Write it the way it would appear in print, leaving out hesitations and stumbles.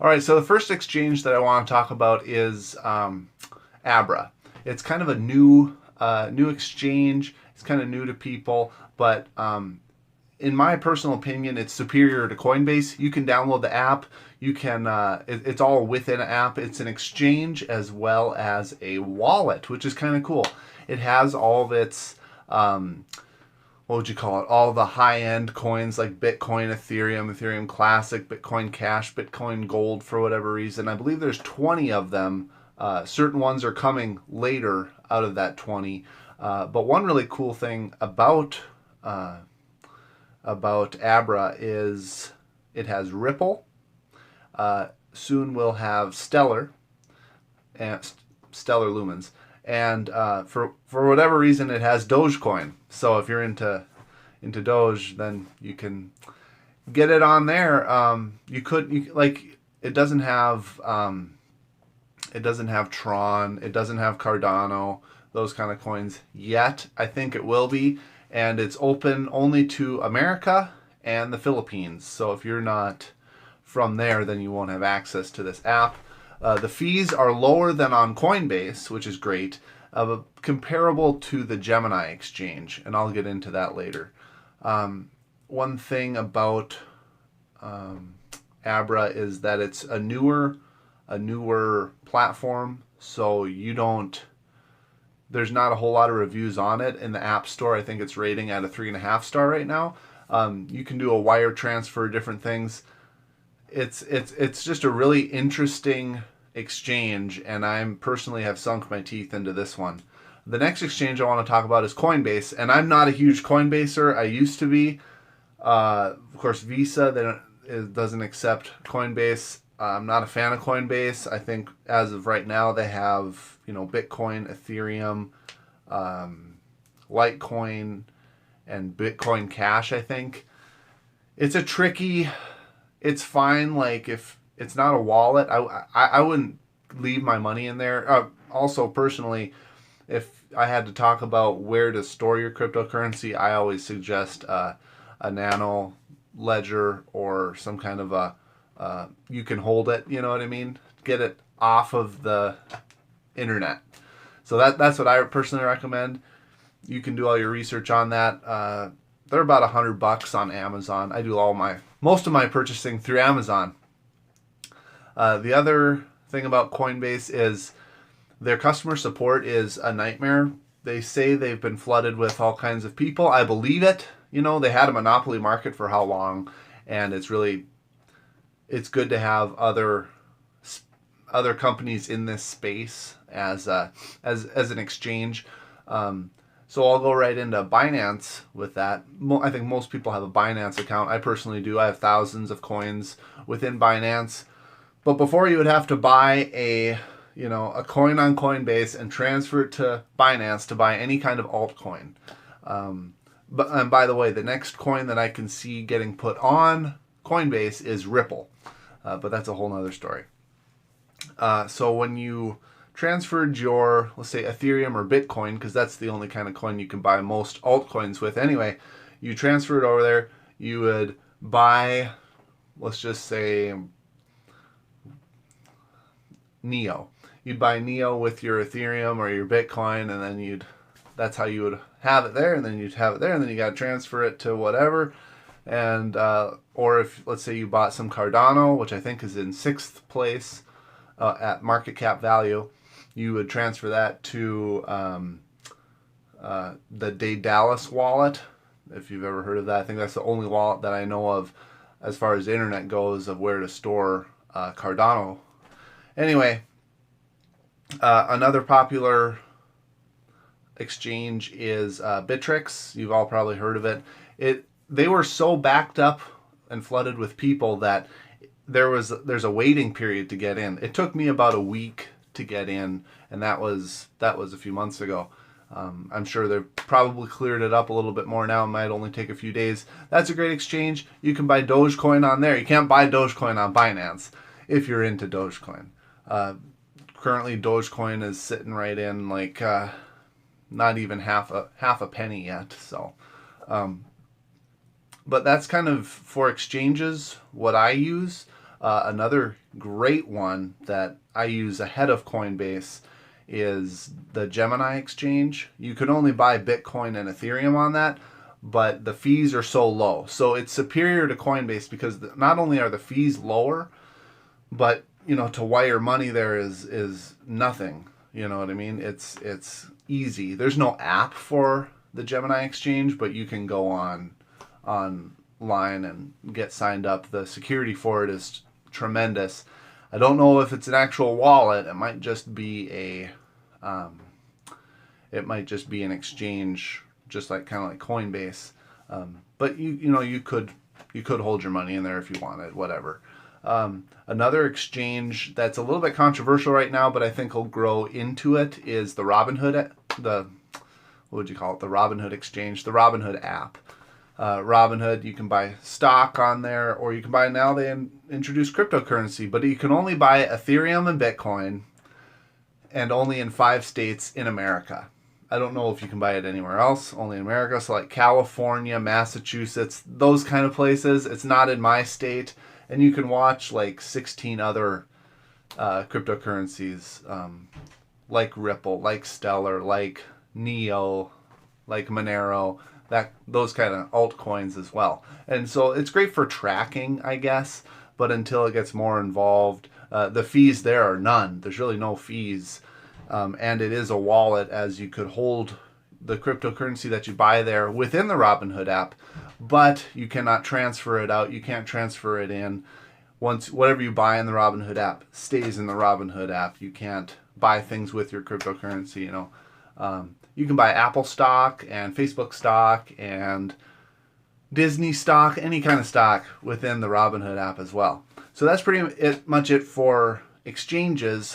All right, so the first exchange that I want to talk about is Abra. It's kind of a new exchange. It's kind of new to people, but in my personal opinion, it's superior to Coinbase. You can download the app. You can. It's all within an app. It's an exchange as well as a wallet, which is kind of cool. It has all of its what would you call it? All the high-end coins like Bitcoin, Ethereum, Ethereum Classic, Bitcoin Cash, Bitcoin Gold for whatever reason. I believe there's 20 of them. Certain ones are coming later out of that 20. But one really cool thing about Abra is it has Ripple. Soon we'll have Stellar and Stellar Lumens, and for whatever reason it has Dogecoin. So if you're into Doge, then you can get it on there. It doesn't have Tron, it doesn't have Cardano, those kind of coins yet. I think it will be, and it's open only to America and the Philippines. So if you're not from there, then you won't have access to this app. The fees are lower than on Coinbase, which is great, comparable to the Gemini exchange, and I'll get into that later. One thing about Abra is that it's a newer platform, so there's not a whole lot of reviews on it in the App Store. I think it's rating at a 3.5 star right now. You can do a wire transfer, different things. It's just a really interesting exchange, and I personally have sunk my teeth into this one. The next exchange I want to talk about is Coinbase, and I'm not a huge Coinbaser. I used to be. Of course, Visa doesn't accept Coinbase. I'm not a fan of Coinbase. I think as of right now they have Bitcoin, Ethereum, Litecoin, and Bitcoin Cash. I think it's it's fine. Like if it's not a wallet, I wouldn't leave my money in there. Also, personally, if I had to talk about where to store your cryptocurrency, I always suggest a nano ledger or some kind of you can hold it, you know what I mean? Get it off of the internet. So that's what I personally recommend. You can do all your research on that. They're about $100 on Amazon. I do most of my purchasing through Amazon. The other thing about Coinbase is their customer support is a nightmare. They say they've been flooded with all kinds of people. I believe it. They had a monopoly market for how long, and it's good to have other companies in this space as an exchange. So I'll go right into Binance with that. I think most people have a Binance account. I personally do. I have thousands of coins within Binance. But before, you would have to buy a coin on Coinbase and transfer it to Binance to buy any kind of altcoin. And by the way, the next coin that I can see getting put on Coinbase is Ripple. But that's a whole nother story. So when you transferred your, let's say, Ethereum or Bitcoin, because that's the only kind of coin you can buy most altcoins with anyway, you transfer it over there, you would buy, let's just say, Neo. You'd buy Neo with your Ethereum or your Bitcoin, and then that's how you would have it there, and then you'd have it there, and then you got to transfer it to whatever. And or if, let's say, you bought some Cardano, which I think is in 6th place at market cap value, you would transfer that to the Daedalus wallet, if you've ever heard of that. I think that's the only wallet that I know of as far as the internet goes of where to store Cardano. Anyway, another popular exchange is Bittrex. You've all probably heard of it. They were so backed up and flooded with people that there's a waiting period to get in. It took me about a week to get in, and that was a few months ago. I'm sure they've probably cleared it up a little bit more now. It might only take a few days. That's a great exchange. You can buy Dogecoin on there. You can't buy Dogecoin on Binance if you're into Dogecoin. Currently, Dogecoin is sitting right in not even half a penny yet. So, but that's kind of for exchanges what I use. Another great one that I use ahead of Coinbase is the Gemini exchange. You can only buy Bitcoin and Ethereum on that, but the fees are so low. So it's superior to Coinbase because not only are the fees lower, but to wire money there is nothing. You know what I mean? It's easy. There's no app for the Gemini exchange, but you can go online and get signed up. The security for it is tremendous. I don't know if it's an actual wallet. It might just be an exchange, just like kind of like Coinbase. But you could hold your money in there if you wanted, whatever. Another exchange that's a little bit controversial right now, but I think will grow into it, is the Robinhood, what would you call it? The Robinhood exchange, the Robinhood app. Robinhood, you can buy stock on there, or you can buy, now they introduce cryptocurrency, but you can only buy Ethereum and Bitcoin, and only in 5 states in America. I don't know if you can buy it anywhere else, only in America. So like California, Massachusetts, those kind of places. It's not in my state. And you can watch like 16 other cryptocurrencies, like Ripple, like Stellar, like Neo, like Monero, those kind of altcoins as well. And so it's great for tracking, I guess, but until it gets more involved, the fees there are none. There's really no fees. And it is a wallet, as you could hold the cryptocurrency that you buy there within the Robinhood app, but you cannot transfer it out. You can't transfer it in. Once whatever you buy in the Robinhood app stays in the Robinhood app. You can't buy things with your cryptocurrency. You can buy Apple stock and Facebook stock and Disney stock, any kind of stock within the Robinhood app as well. So that's pretty much it for exchanges.